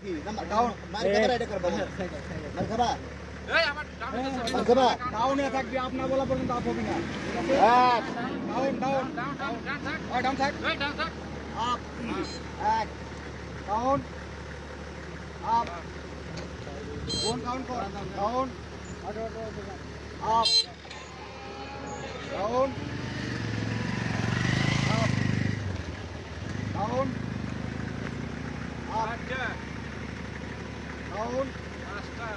কি number down মার খাবার এটা করব মার খাবার এই আমার মার খাবার ডাউনে থাকবি আপনা বলা পর্যন্ত আপ হবে না এক ডাউন ডাউন ডাউন থাক ওই ডাউন থাক ওই ডাউন থাক আপ এক ডাউন আপ কোন কাউন্ট কর ডাউন আপ ডাউন